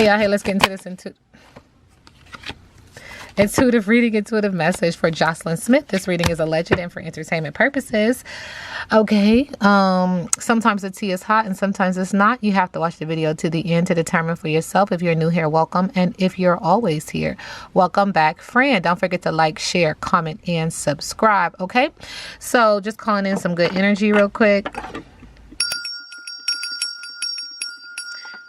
Okay, y'all, hey, let's get into this intuitive reading, intuitive message for Joshlin Smith. This reading is alleged and for entertainment purposes. Okay, sometimes the tea is hot and sometimes it's not. You have to watch the video to the end to determine for yourself. If you're new here, welcome. And if you're always here, welcome back, friend. Don't forget to like, share, comment, and subscribe. Okay, so just calling in some good energy real quick.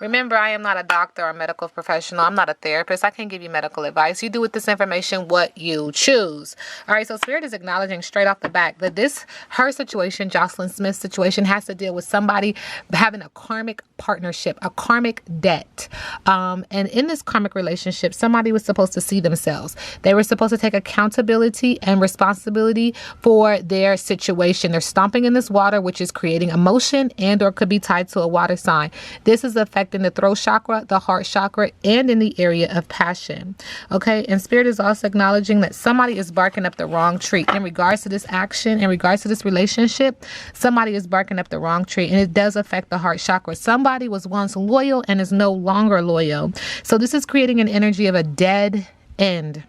Remember, I am not a doctor or medical professional. I'm not a therapist. I can't give you medical advice. You do with this information what you choose. All right, so Spirit is acknowledging straight off the back that her situation, Joshlin Smith's situation, has to deal with somebody having a karmic partnership, a karmic debt. And in this karmic relationship, somebody was supposed to see themselves. They were supposed to take accountability and responsibility for their situation. They're stomping in this water, which is creating emotion and or could be tied to a water sign. This is affecting the throat chakra, the heart chakra, and in the area of passion. Okay, and Spirit is also acknowledging that somebody is barking up the wrong tree in regards to this action, in regards to this relationship. Somebody is barking up the wrong tree, and it does affect the heart chakra. Somebody was once loyal and is no longer loyal. So this is creating an energy of a dead end.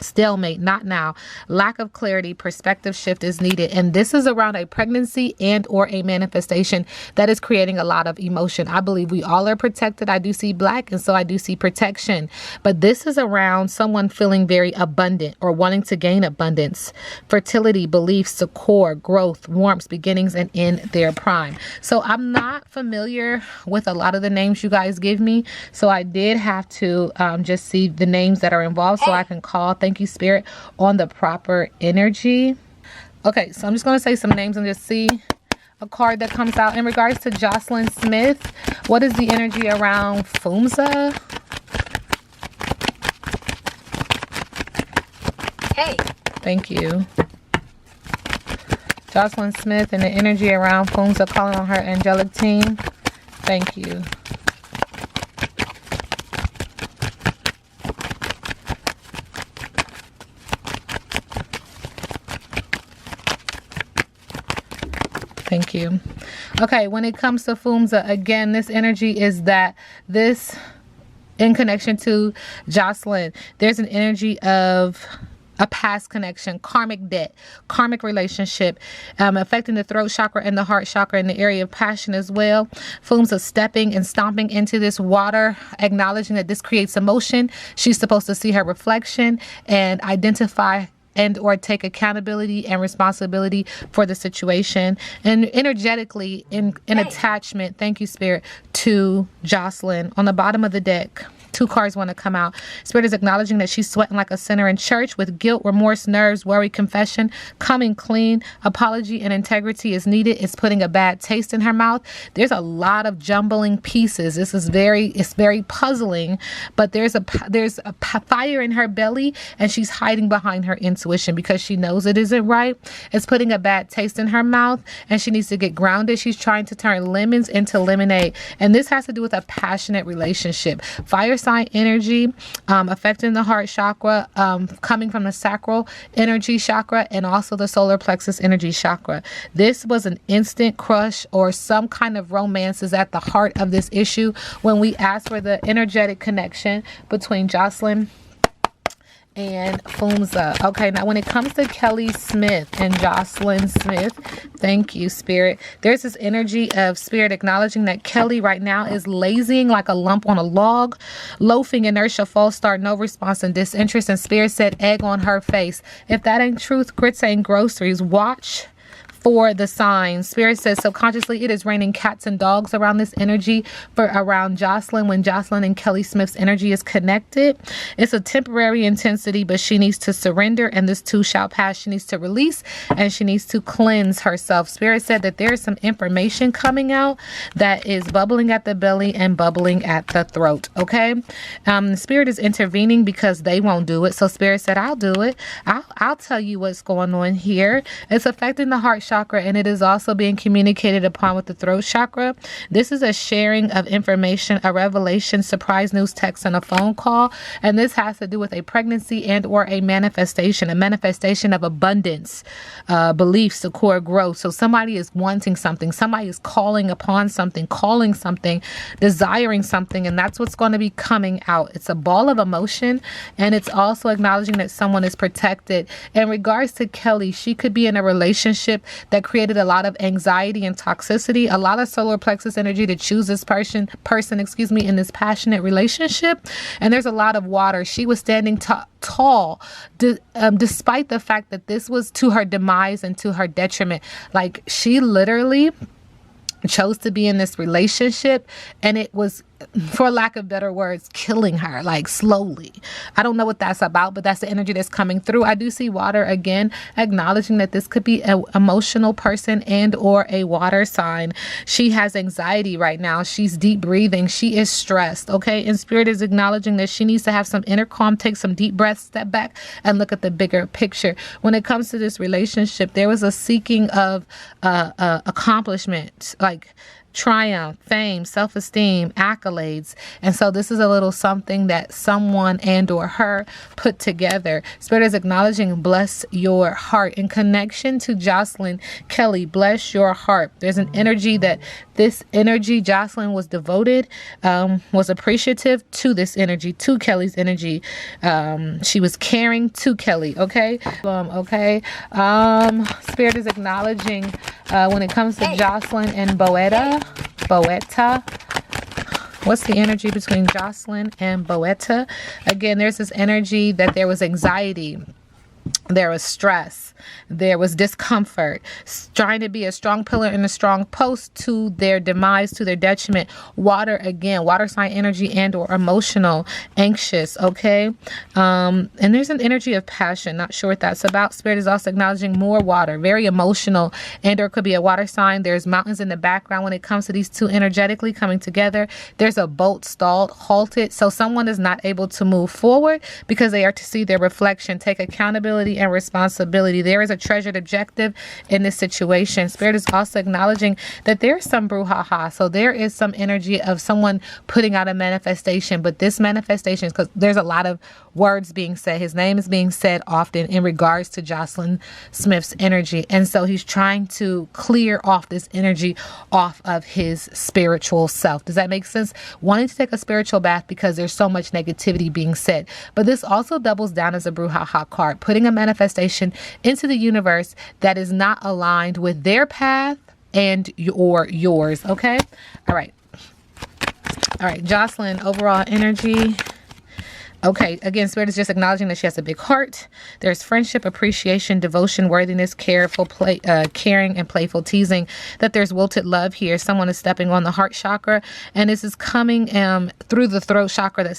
Stalemate, not now. Lack of clarity, perspective shift is needed. And this is around a pregnancy and or a manifestation that is creating a lot of emotion. I believe we all are protected. I do see black, and so I do see protection. But this is around someone feeling very abundant or wanting to gain abundance, fertility, belief, succor, growth, warmth, beginnings, and in their prime. So I'm not familiar with a lot of the names you guys give me. So I did have to just see the names that are involved so I can call. Thank you, Spirit, on the proper energy. Okay, so I'm just going to say some names and just see a card that comes out. In regards to Joshlin Smith, what is the energy around Fumza? Hey. Thank you. Joshlin Smith and the energy around Fumza, calling on her angelic team. Thank you. Thank you. Okay, when it comes to Fumza, again, this energy is that this, in connection to Joshlin, there's an energy of a past connection, karmic debt, karmic relationship, affecting the throat chakra and the heart chakra in the area of passion as well. Fumza stepping and stomping into this water, acknowledging that this creates emotion. She's supposed to see her reflection and identify and or take accountability and responsibility for the situation, and energetically in attachment, thank you, Spirit, to Joshlin. On the bottom of the deck, two cards want to come out. Spirit is acknowledging that she's sweating like a sinner in church with guilt, remorse, nerves, worry, confession, coming clean, apology, and integrity is needed. It's putting a bad taste in her mouth. There's a lot of jumbling pieces. This is very puzzling, but there's a fire in her belly, and she's hiding behind her intuition because she knows it isn't right. It's putting a bad taste in her mouth, and she needs to get grounded. She's trying to turn lemons into lemonade, and this has to do with a passionate relationship. Fire sign energy affecting the heart chakra, coming from the sacral energy chakra and also the solar plexus energy chakra. This was an instant crush or some kind of romance is at the heart of this issue when we ask for the energetic connection between Joshlin and Fumza. Okay, now when it comes to Kelly Smith and Joshlin Smith, thank you, Spirit. There's this energy of Spirit acknowledging that Kelly right now is lazying like a lump on a log, loafing, inertia, false start, no response, and disinterest. And Spirit said egg on her face. If that ain't truth, grits ain't groceries. Watch for the signs. Spirit says subconsciously it is raining cats and dogs around this energy for around Joshlin when Joshlin and Kelly Smith's energy is connected. It's a temporary intensity, but she needs to surrender and this too shall pass. She needs to release and she needs to cleanse herself. Spirit said that there is some information coming out that is bubbling at the belly and bubbling at the throat. Okay. Spirit is intervening because they won't do it. So Spirit said, I'll do it. I'll tell you what's going on here. It's affecting the heart chakra chakra, and it is also being communicated upon with the throat chakra. This is a sharing of information, a revelation, surprise news, text, and a phone call. And this has to do with a pregnancy and or a manifestation of abundance, beliefs, secure growth. So somebody is wanting something. Somebody is calling upon something, calling something, desiring something, and that's what's going to be coming out. It's a ball of emotion, and it's also acknowledging that someone is protected. In regards to Kelly, she could be in a relationship that created a lot of anxiety and toxicity, a lot of solar plexus energy to choose this person, in this passionate relationship. And there's a lot of water. She was standing tall, despite the fact that this was to her demise and to her detriment. Like, she literally chose to be in this relationship, and it was, for lack of better words, killing her, like slowly. I don't know what that's about, but that's the energy that's coming through. I do see water again, acknowledging that this could be an emotional person and or a water sign. She has anxiety right now. She's deep breathing. She is stressed. Okay. And Spirit is acknowledging that she needs to have some inner calm, take some deep breaths, step back, and look at the bigger picture. When it comes to this relationship, there was a seeking of accomplishment, like triumph, fame, self-esteem, accolades. And so this is a little something that someone and or her put together. Spirit is acknowledging, bless your heart. In connection to Joshlin, Kelly, bless your heart. There's an energy that this energy, Joshlin was devoted, was appreciative to this energy, to Kelly's energy. She was caring to Kelly. Okay. Spirit is acknowledging, when it comes to Joshlin and Boetta. What's the energy between Joshlin and Boetta? Again, there's this energy that there was anxiety, there was stress, there was discomfort, trying to be a strong pillar and a strong post to their demise, to their detriment. Water, again, water sign energy and or emotional, anxious. Okay. And there's an energy of passion. Not sure what that's about. Spirit is also acknowledging more water, very emotional, and or could be a water sign. There's mountains in the background when it comes to these two energetically coming together. There's a boat stalled, halted. So someone is not able to move forward because they are to see their reflection, take accountability and responsibility. There is a treasured objective in this situation. Spirit is also acknowledging that there's some brouhaha. So there is some energy of someone putting out a manifestation, but this manifestation, because there's a lot of words being said. His name is being said often in regards to Joshlin Smith's energy. And so he's trying to clear off this energy off of his spiritual self. Does that make sense? Wanting to take a spiritual bath because there's so much negativity being said. But this also doubles down as a brouhaha card, putting a manifestation into the universe that is not aligned with their path and yours. Okay. All right. Joshlin, overall energy. Okay, again, Spirit is just acknowledging that she has a big heart. There's friendship, appreciation, devotion, worthiness, caring, and playful teasing. That there's wilted love here. Someone is stepping on the heart chakra, and this is coming through the throat chakra. That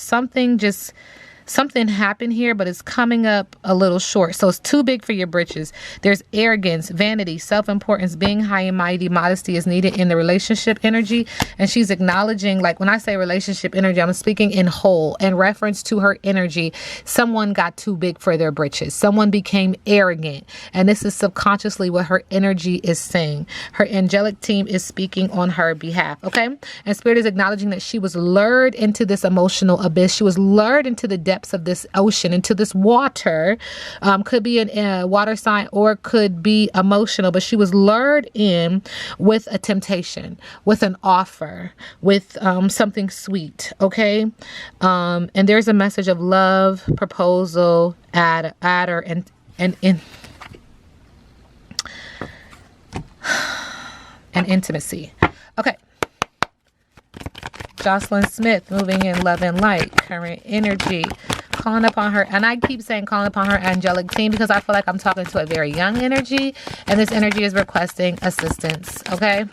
something happened here, but it's coming up a little short. So it's too big for your britches. There's arrogance, vanity, self-importance, being high and mighty, modesty is needed in the relationship energy. And she's acknowledging, like when I say relationship energy, I'm speaking in whole, in reference to her energy. Someone got too big for their britches. Someone became arrogant. And this is subconsciously what her energy is saying. Her angelic team is speaking on her behalf. Okay. And Spirit is acknowledging that she was lured into this emotional abyss. She was lured into the depths of this ocean, into this water. Could be a water sign or could be emotional, but she was lured in with a temptation, with an offer, with something sweet. Okay. And there's a message of love, proposal, adder, and intimacy. Okay. Joshlin Smith, moving in love and light, current energy, calling upon her. And I keep saying calling upon her angelic team because I feel like I'm talking to a very young energy, and this energy is requesting assistance. Okay.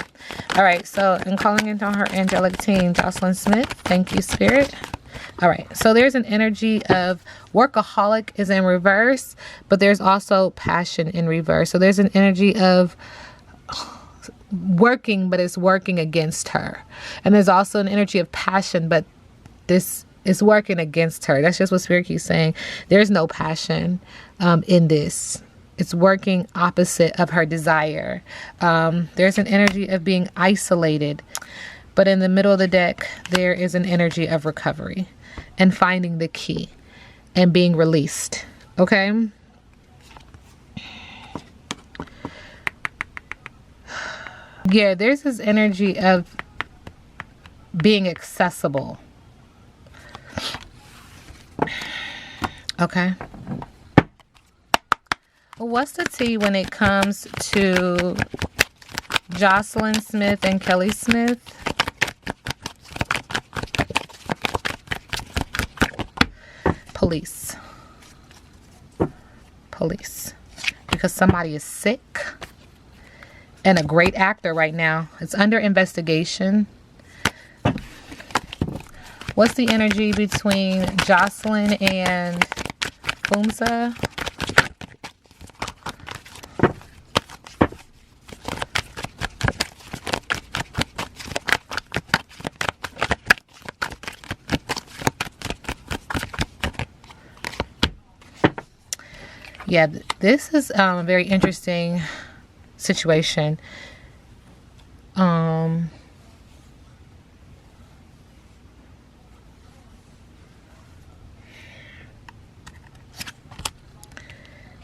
All right. So I'm calling into her angelic team, Joshlin Smith. Thank you, Spirit. All right. So there's an energy of workaholic is in reverse, but there's also passion in reverse. So there's an energy of working, but it's working against her. And there's also an energy of passion, but this is working against her. That's just what Spirit keeps saying. There's no passion in this. It's working opposite of her desire. There's an energy of being isolated. But in the middle of the deck, there is an energy of recovery and finding the key and being released. Okay? Yeah, there's this energy of being accessible. Okay. What's the tea when it comes to Joshlin Smith and Kelly Smith? Police. Police. Because somebody is sick and a great actor right now. It's under investigation. What's the energy between Joshlin and Fumsa? Yeah, this is a very interesting situation.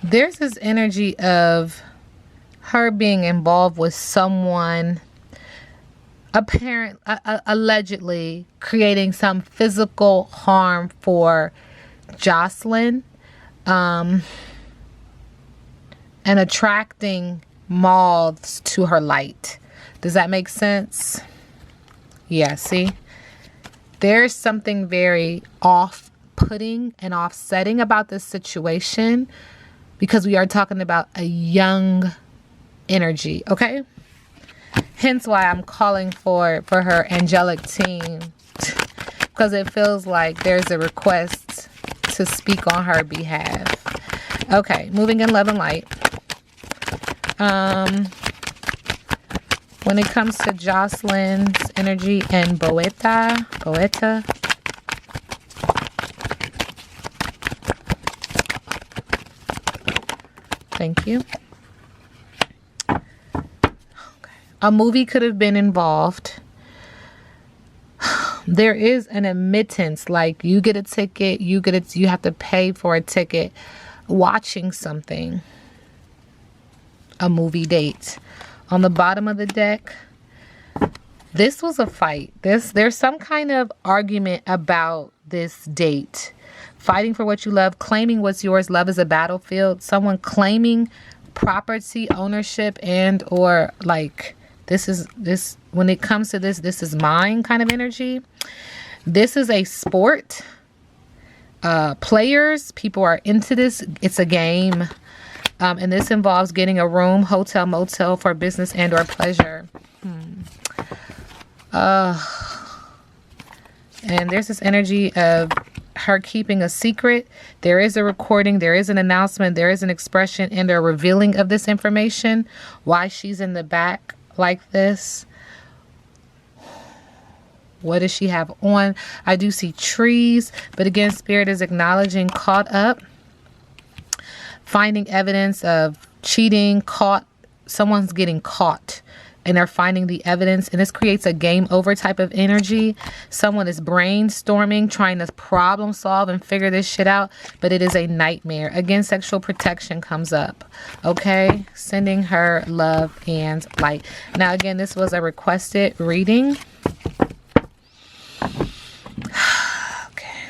There's this energy of her being involved with someone, allegedly creating some physical harm for Joshlin, and attracting moths to her light. Does that make sense? Yeah, see? There's something very off-putting and offsetting about this situation because we are talking about a young energy, okay? Hence why I'm calling for her angelic team, because it feels like there's a request to speak on her behalf. Okay, moving in love and light. When it comes to Joshlin's energy and Boeta. Thank you. Okay. A movie could have been involved. There is an admittance, like you get a ticket, you have to pay for a ticket. Watching something. A movie date. On the bottom of the deck, this was a fight. There's some kind of argument about this date. Fighting for what you love, claiming what's yours. Love is a battlefield. Someone claiming property ownership and or like this when it comes to this is mine kind of energy. This is a sport. Players, people are into this. It's a game. And this involves getting a room, hotel, motel for business and or pleasure. And there's this energy of her keeping a secret. There is a recording. There is an announcement. There is an expression and a revealing of this information. Why she's in the back like this. What does she have on? I do see trees. But again, Spirit is acknowledging caught up. Finding evidence of cheating, someone's getting caught and they're finding the evidence, and this creates a game over type of energy. Someone is brainstorming, trying to problem solve and figure this shit out, but it is a nightmare. Again, sexual protection comes up. Okay, sending her love and light. Now again, this was a requested reading. Okay,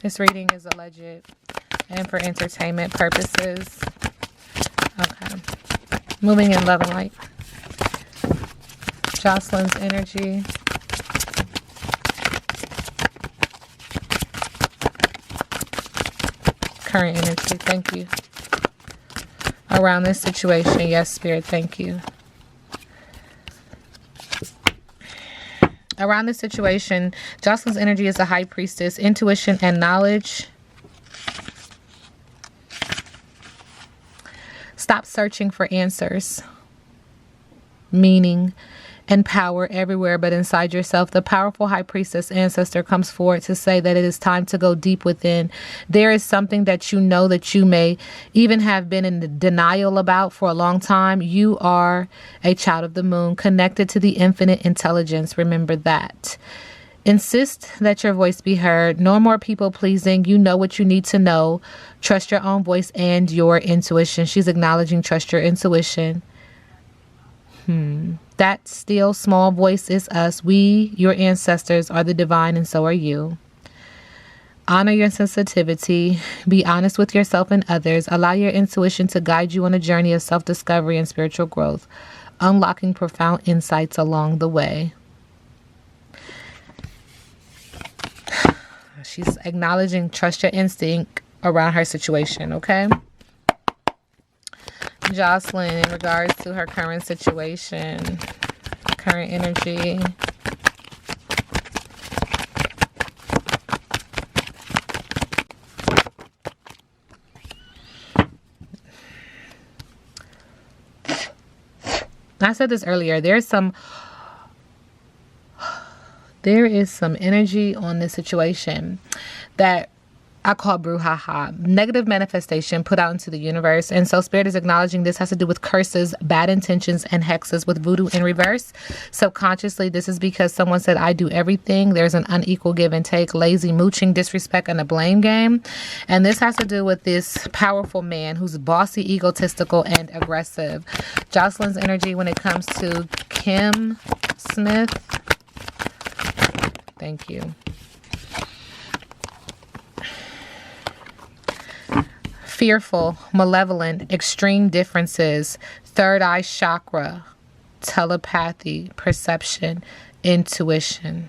this reading is alleged and for entertainment purposes. Okay. Moving in love and light. Joshlin's energy. Current energy. Thank you. Around this situation. Yes, Spirit. Thank you. Around this situation, Joshlin's energy is a high priestess. Intuition and knowledge. Stop searching for answers. Meaning, and power everywhere but inside yourself. The powerful high priestess ancestor comes forward to say that it is time to go deep within. There is something that you know that you may even have been in denial about for a long time. You are a child of the moon, connected to the infinite intelligence. Remember that. Insist that your voice be heard. No more people pleasing. You know what you need to know. Trust your own voice and your intuition. She's acknowledging trust your intuition. That still small voice is us. We, your ancestors, are the divine, and so are you. Honor your sensitivity. Be honest with yourself and others. Allow your intuition to guide you on a journey of self-discovery and spiritual growth, unlocking profound insights along the way. She's acknowledging trust your instinct around her situation, okay? Joshlin, in regards to her current situation, current energy. I said this earlier. There is some energy on this situation that I call brouhaha, negative manifestation put out into the universe. And so Spirit is acknowledging this has to do with curses, bad intentions, and hexes with voodoo in reverse. Subconsciously, this is because someone said, I do everything. There's an unequal give and take, lazy mooching, disrespect, and a blame game. And this has to do with this powerful man who's bossy, egotistical, and aggressive. Joshlin's energy when it comes to Kim Smith. Thank you. Fearful, malevolent, extreme differences, third eye chakra, telepathy, perception, intuition.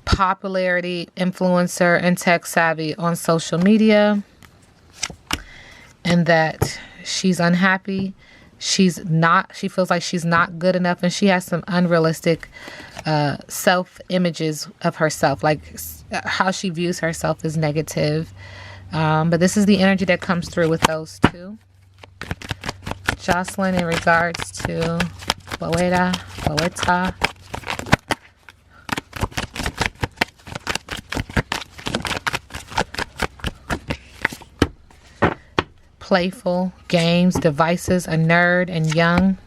Popularity, influencer, and tech savvy on social media. And that she's unhappy. She feels like she's not good enough, and she has some unrealistic self-images of herself, like how she views herself is negative. But this is the energy that comes through with those two. Joshlin, in regards to Poeta. Playful, games, devices, a nerd, and young.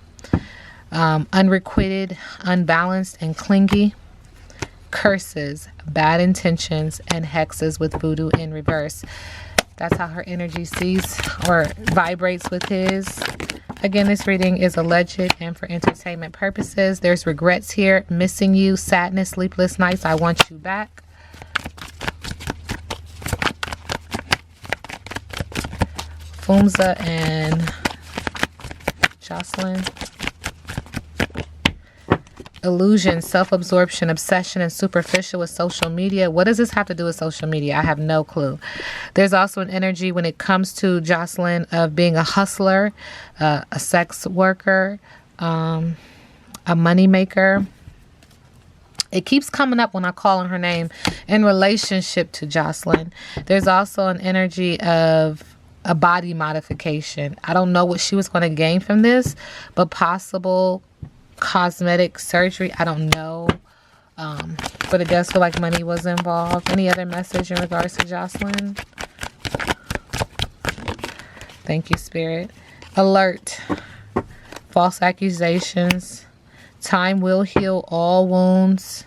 Unrequited, unbalanced, and clingy. Curses, bad intentions, and hexes with voodoo in reverse. That's how her energy sees or vibrates with his. Again, this reading is alleged and for entertainment purposes. There's regrets here, missing you, sadness, sleepless nights, I want you back. Fumza and Joshlin. Illusion, self-absorption, obsession, and superficial with social media. What does this have to do with social media? I have no clue. There's also an energy when it comes to Joshlin of being a hustler, a sex worker, a money maker. It keeps coming up when I call on her name in relationship to Joshlin. There's also an energy of a body modification. I don't know what she was going to gain from this, but possible cosmetic surgery. I don't know. But it does feel like money was involved. Any other message in regards to Joshlin? Thank you, Spirit. Alert. False accusations. Time will heal all wounds.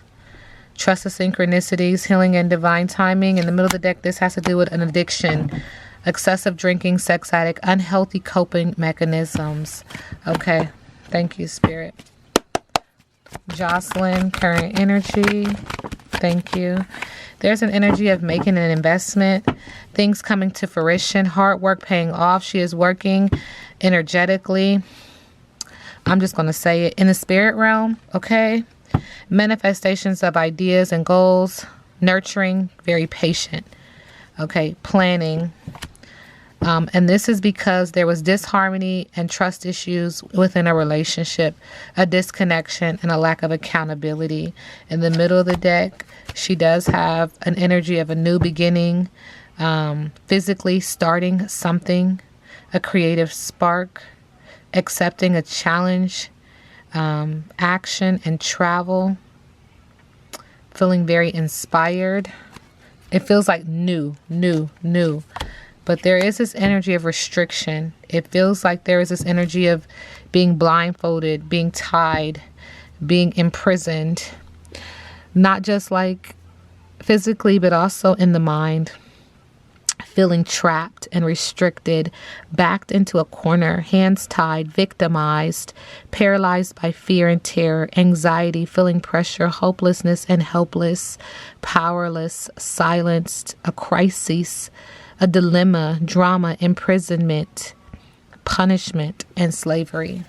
Trust the synchronicities, healing, and divine timing. In the middle of the deck, this has to do with an addiction. Excessive drinking, sex addict, unhealthy coping mechanisms. Okay. Thank you, Spirit. Joshlin, current energy. Thank you. There's an energy of making an investment, things coming to fruition, hard work paying off. She is working energetically. I'm just going to say it in the spirit realm, okay? Manifestations of ideas and goals, nurturing, very patient, okay? Planning. And this is because there was disharmony and trust issues within a relationship, a disconnection, and a lack of accountability. In the middle of the deck, she does have an energy of a new beginning, physically starting something, a creative spark, accepting a challenge, action and travel, feeling very inspired. It feels like new. But there is this energy of restriction. It feels like there is this energy of being blindfolded, being tied, being imprisoned. Not just like physically, but also in the mind. Feeling trapped and restricted, backed into a corner, hands tied, victimized, paralyzed by fear and terror, anxiety, feeling pressure, hopelessness and helpless, powerless, silenced, a crisis, a dilemma, drama, imprisonment, punishment, and slavery.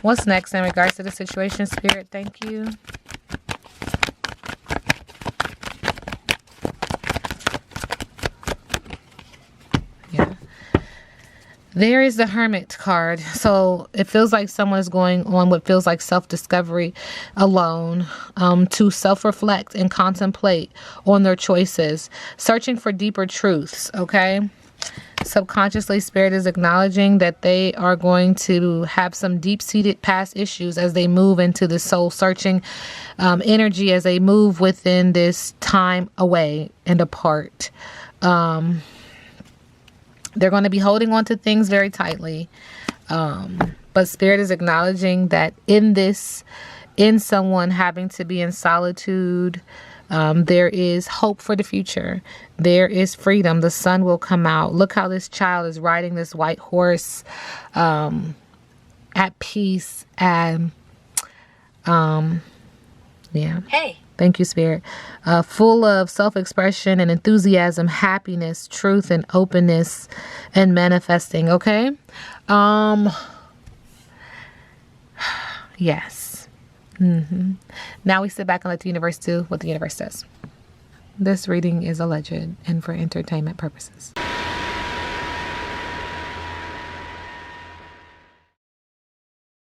What's next in regards to the situation, Spirit? Thank you. There is the Hermit card. So it feels like someone is going on what feels like self-discovery alone, to self-reflect and contemplate on their choices, searching for deeper truths, okay? Subconsciously, Spirit is acknowledging that they are going to have some deep-seated past issues as they move into the soul-searching energy, as they move within this time away and apart. They're going to be holding on to things very tightly. But Spirit is acknowledging that in someone having to be in solitude, there is hope for the future. There is freedom. The sun will come out. Look how this child is riding this white horse, at peace. And, yeah. Hey. Thank you, Spirit. Full of self-expression and enthusiasm, happiness, truth, and openness, and manifesting. Okay. Yes. Now we sit back and let the universe do what the universe does. This reading is alleged and for entertainment purposes.